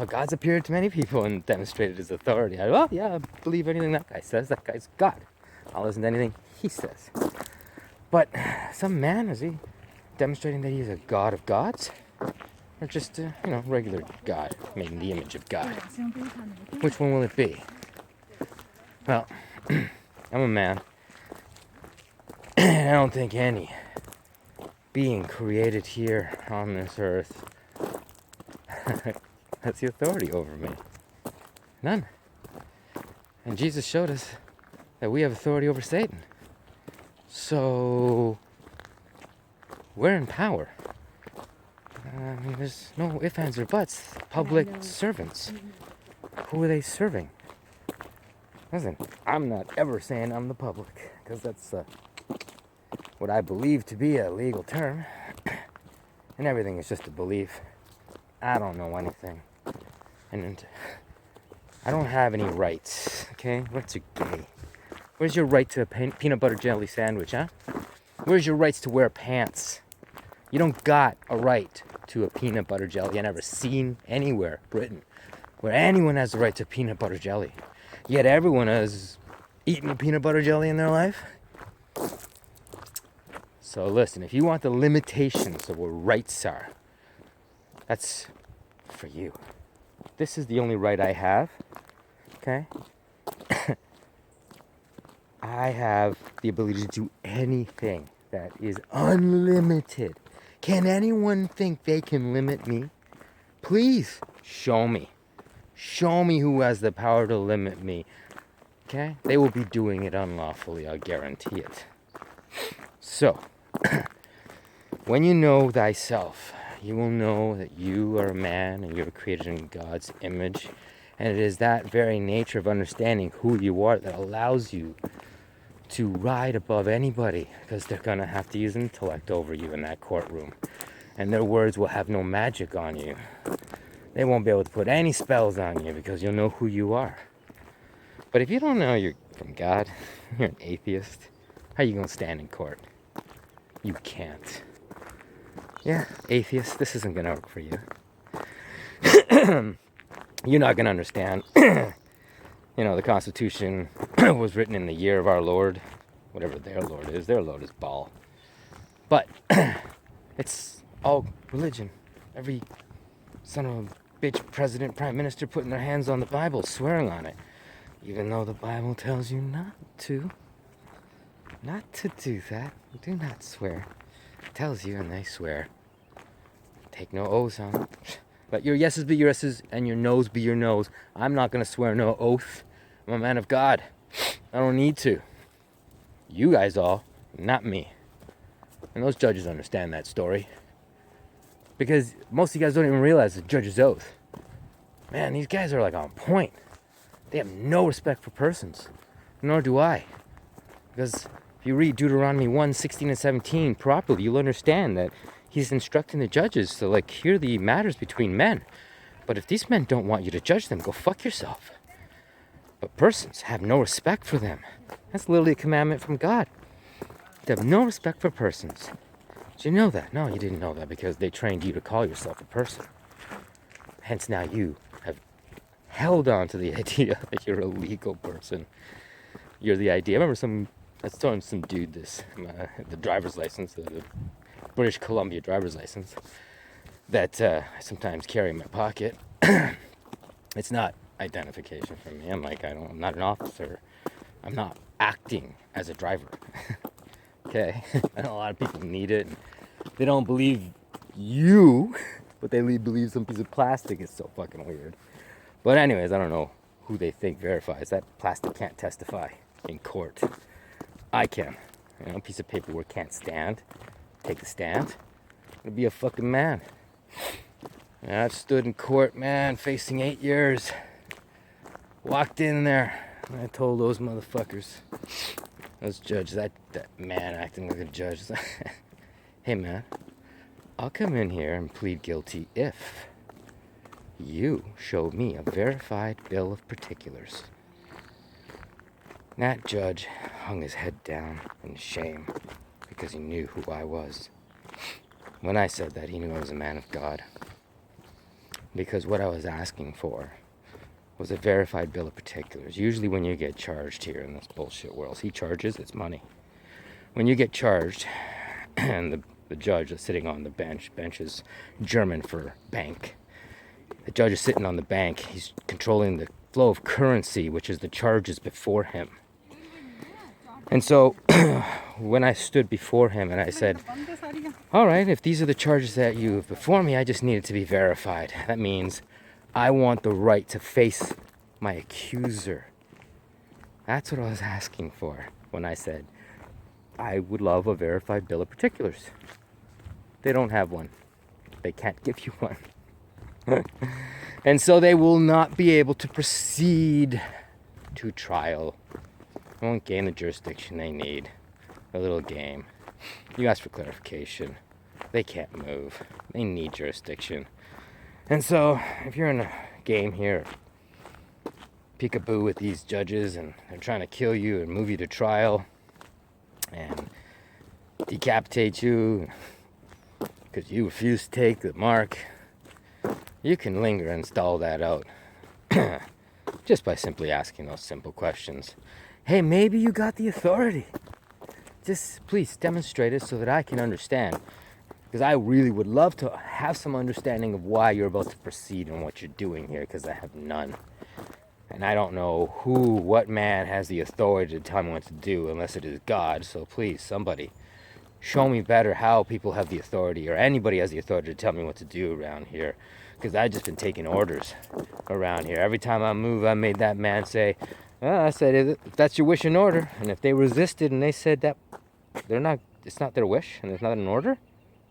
God's appeared to many people and demonstrated his authority. Well, yeah, I believe anything that guy says. That guy's God. I'll listen to anything he says. But some man, is he demonstrating that he's a God of gods? Or just a, regular God, made in the image of God? Which one will it be? Well, I'm a man. And I don't think any being created here on this earth has the authority over me. None. And Jesus showed us that we have authority over Satan. So we're in power. There's no ifs, ands, or buts. Public servants. Who are they serving? Listen, I'm not ever saying I'm the public, because that's what I believe to be a legal term. And everything is just a belief. I don't know anything. And I don't have any rights, okay? Rights are gay. Where's your right to a peanut butter jelly sandwich, huh? Where's your rights to wear pants? You don't got a right to a peanut butter jelly. I never seen anywhere, Britain, where anyone has the right to peanut butter jelly. Yet everyone has eaten a peanut butter jelly in their life. So listen, if you want the limitations of what rights are, that's for you. This is the only right I have, okay? I have the ability to do anything that is unlimited. Can anyone think they can limit me? Please, show me. Show me who has the power to limit me, okay? They will be doing it unlawfully, I'll guarantee it. So, when you know thyself, you will know that you are a man and you're created in God's image. And it is that very nature of understanding who you are that allows you to ride above anybody, because they're going to have to use intellect over you in that courtroom. And their words will have no magic on you. They won't be able to put any spells on you because you'll know who you are. But if you don't know you're from God, you're an atheist, how are you going to stand in court? You can't. Yeah, atheist, this isn't going to work for you. You're not going to understand. The Constitution was written in the year of our Lord, whatever their Lord is. Their Lord is Baal. But it's all religion. Every son of a bitch president, prime minister putting their hands on the Bible, swearing on it. Even though the Bible tells you not to. Not to do that. Do not swear. It tells you, and they swear. Take no oaths on it. Let your yeses be your yeses and your noes be your noes. I'm not going to swear no oath. I'm a man of God. I don't need to. You guys all, not me. And those judges understand that story. Because most of you guys don't even realize the judge's oath. Man, these guys are like on point. They have no respect for persons. Nor do I. Because if you read Deuteronomy 1:16 and 17 properly, you'll understand that he's instructing the judges to hear the matters between men. But if these men don't want you to judge them, go fuck yourself. But persons have no respect for them. That's literally a commandment from God. To have no respect for persons. Did you know that? No, you didn't know that because they trained you to call yourself a person. Hence now you have held on to the idea that you're a legal person. You're the idea. I remember I was telling some dude this, the driver's license, the British Columbia driver's license, that I sometimes carry in my pocket. It's not identification for me. I'm not an officer. I'm not acting as a driver. Okay? I know a lot of people need it. They don't believe you, but they believe some piece of plastic is so fucking weird. But anyways, I don't know who they think verifies. That plastic can't testify in court. I can. A piece of paperwork can't stand. Take a stand. I'd be a fucking man. And I've stood in court, man, facing 8 years. Walked in there, and I told those motherfuckers, those judges, that man acting like a judge, hey man, I'll come in here and plead guilty if you show me a verified bill of particulars. That judge hung his head down in shame because he knew who I was. When I said that, he knew I was a man of God. because what I was asking for was a verified bill of particulars. Usually when you get charged here in this bullshit world, he charges, it's money. When you get charged, and the judge is sitting on the bench is German for bank. The judge is sitting on the bank, he's controlling the flow of currency, which is the charges before him. And so when I stood before him and I said, all right, if these are the charges that you have before me, I just need it to be verified. That means I want the right to face my accuser. That's what I was asking for when I said, I would love a verified bill of particulars. They don't have one. They can't give you one. And so they will not be able to proceed to trial. They won't gain the jurisdiction they need. A little game. You ask for clarification. They can't move. They need jurisdiction. And so, if you're in a game here, peekaboo with these judges and they're trying to kill you and move you to trial and decapitate you because you refuse to take the mark, you can linger and stall that out just by simply asking those simple questions. Hey, maybe you got the authority. Just please demonstrate it so that I can understand. Because I really would love to have some understanding of why you're about to proceed and what you're doing here, because I have none. And I don't know what man has the authority to tell me what to do unless it is God. So please, somebody, show me better how people have the authority, or anybody has the authority to tell me what to do around here. Because I've just been taking orders around here. Every time I move, I made that man say, I said, if that's your wish and order, and if they resisted and they said that it's not their wish and it's not an order,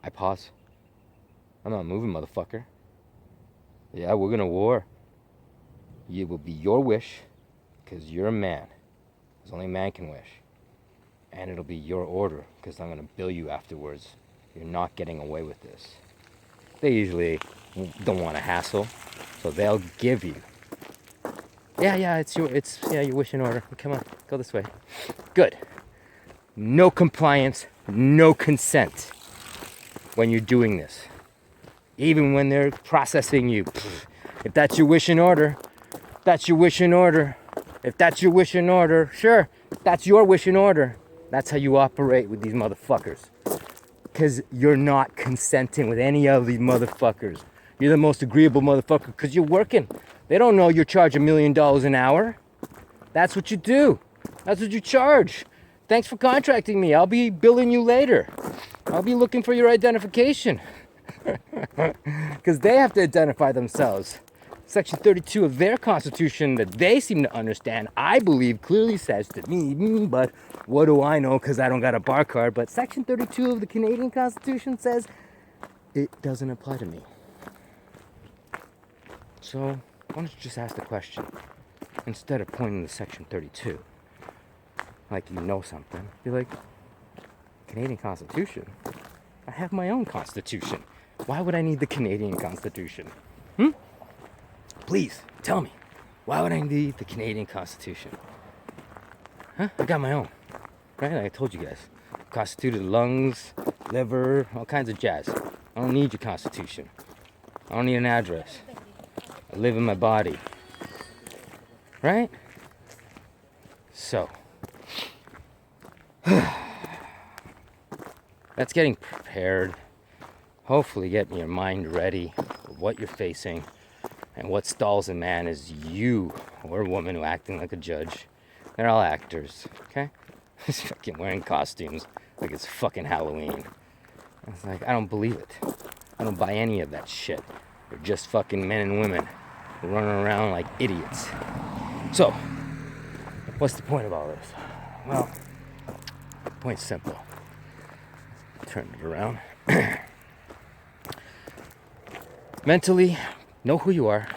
I pause. I'm not moving, motherfucker. Yeah, we're gonna war. It will be your wish, because you're a man. Because only man can wish. And it'll be your order, because I'm gonna bill you afterwards. You're not getting away with this. They usually don't want to hassle, so they'll give you. Yeah, it's your wish and order. Come on, go this way. Good. No compliance, no consent when you're doing this. Even when they're processing you. If that's your wish and order, that's your wish and order. If that's your wish and order, sure, that's your wish and order. That's how you operate with these motherfuckers. Because you're not consenting with any of these motherfuckers. You're the most agreeable motherfucker because you're working. They don't know you're charging $1 million an hour. That's what you do. That's what you charge. Thanks for contracting me. I'll be billing you later. I'll be looking for your identification. Because they have to identify themselves. Section 32 of their constitution that they seem to understand, I believe, clearly says to me, but what do I know because I don't got a bar card, but Section 32 of the Canadian Constitution says it doesn't apply to me. So why don't you just ask the question instead of pointing to Section 32 like you know something? Be like, Canadian Constitution? I have my own Constitution. Why would I need the Canadian Constitution? Please, tell me. Why would I need the Canadian Constitution? I got my own. Right? Like I told you guys. Constituted lungs, liver, all kinds of jazz. I don't need your Constitution. I don't need an address. I live in my body. Right? So. That's getting prepared. Hopefully getting your mind ready for what you're facing. And what stalls a man is you or a woman who acting like a judge. They're all actors, okay? Just fucking wearing costumes like it's fucking Halloween. It's like, I don't believe it. I don't buy any of that shit. They're just fucking men and women running around like idiots. So, what's the point of all this? Well, the point's simple. Turn it around. Mentally, know who you are.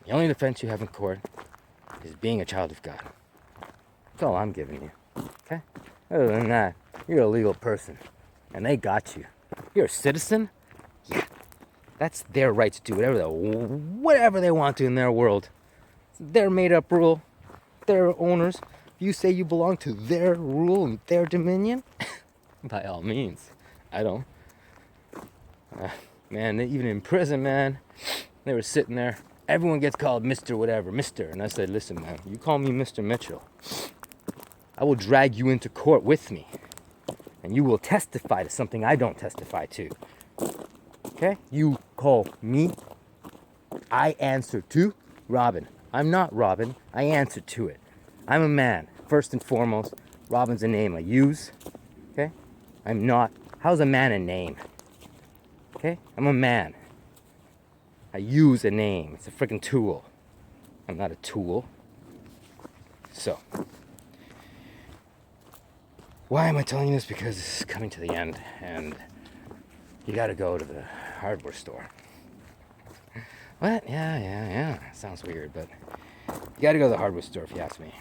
The only defense you have in court is being a child of God. That's all I'm giving you. Okay? Other than that, you're a legal person. And they got you. You're a citizen? Yeah. That's their right to do whatever they want to in their world. It's their made-up rule. Their owners. If you say you belong to their rule and their dominion, by all means. I don't. Man, even in prison, man, They were sitting there. Everyone gets called Mr. whatever, Mr. And I said, listen, man, you call me Mr. Mitchell, I will drag you into court with me. And you will testify to something I don't testify to. Okay? You call me, I answer to Robin. I'm not Robin, I answer to it. I'm a man, first and foremost. Robin's a name I use. Okay? I'm not. How's a man a name? Okay? I'm a man. I use a name. It's a freaking tool. I'm not a tool. So, why am I telling you this? Because it's coming to the end and you gotta go to the hardware store. What? Yeah. Sounds weird, but you gotta go to the hardware store if you ask me.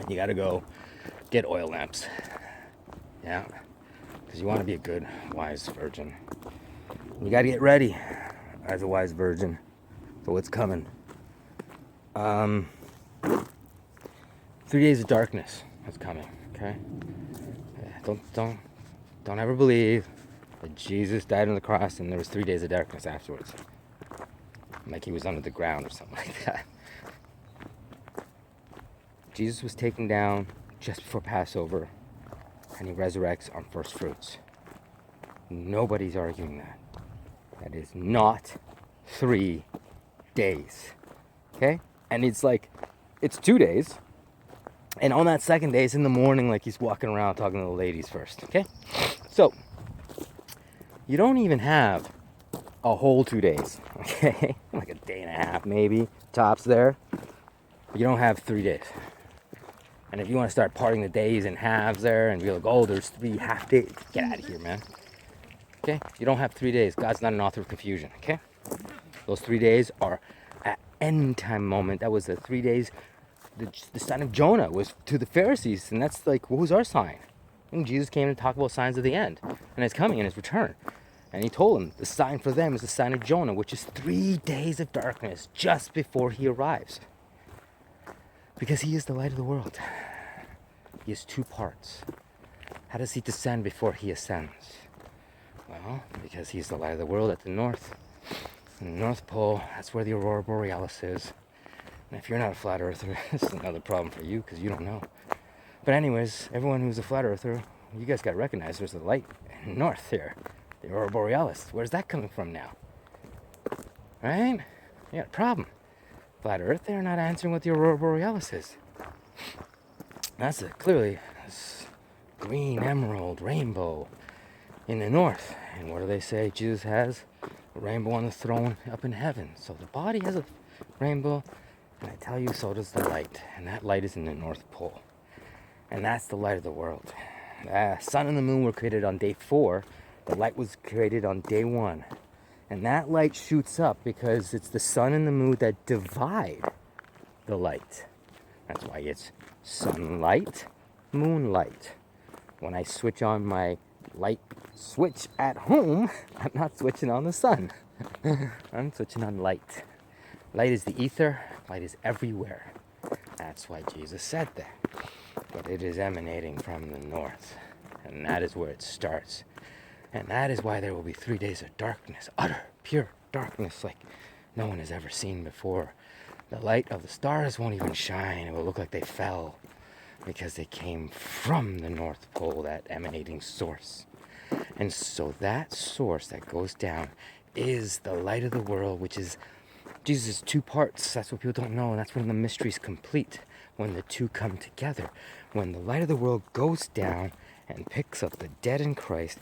You gotta go get oil lamps. Yeah. Because you want to be a good, wise virgin. You gotta get ready as a wise virgin for what's coming. 3 days of darkness is coming. Okay. Don't ever believe that Jesus died on the cross and there was 3 days of darkness afterwards. Like he was under the ground or something like that. Jesus was taken down just before Passover and he resurrects on first fruits. Nobody's arguing that. That is not 3 days. Okay? And it's 2 days. And on that second day, it's in the morning, like he's walking around talking to the ladies first. Okay? So, you don't even have a whole 2 days. Okay? Like a day and a half, maybe. Tops there. But you don't have 3 days. And if you want to start parting the days in halves there and be like, oh, there's 3 half days, get out of here, man. Okay? You don't have 3 days. God's not an author of confusion. Okay? Those 3 days are an end time moment. That was the 3 days. The sign of Jonah was to the Pharisees, and that's like, what was our sign? And Jesus came to talk about signs of the end, and his coming and his return. And he told them the sign for them is the sign of Jonah, which is 3 days of darkness just before he arrives. Because he is the light of the world. He has 2 parts. How does he descend before he ascends? Well, because he's the light of the world at the north. In the North Pole, that's where the aurora borealis is. And if you're not a flat earther, this is another problem for you because you don't know. But anyways, everyone who's a flat earther, you guys got to recognize there's a light in the north here. The aurora borealis. Where's that coming from now? Right? You got a problem. Flat earth, they're not answering what the aurora borealis is. That's clearly this green emerald rainbow in the north. And what do they say? Jesus has a rainbow on the throne up in heaven. So the body has a rainbow. And I tell you, so does the light. And that light is in the North Pole. And that's the light of the world. The sun and the moon were created on day 4. The light was created on day 1. And that light shoots up because it's the sun and the moon that divide the light. That's why it's sunlight, moonlight. When I switch on my light switch at home, I'm not switching on the sun. I'm switching on light. Light is the ether. Light is everywhere. That's why Jesus said that. But it is emanating from the north. And that is where it starts. And that is why there will be 3 days of darkness. Utter, pure darkness like no one has ever seen before. The light of the stars won't even shine. It will look like they fell. Because they came from the North Pole, that emanating source. And so that source that goes down is the light of the world, which is Jesus' 2 parts. That's what people don't know, and that's when the mystery's complete, when the 2 come together. When the light of the world goes down and picks up the dead in Christ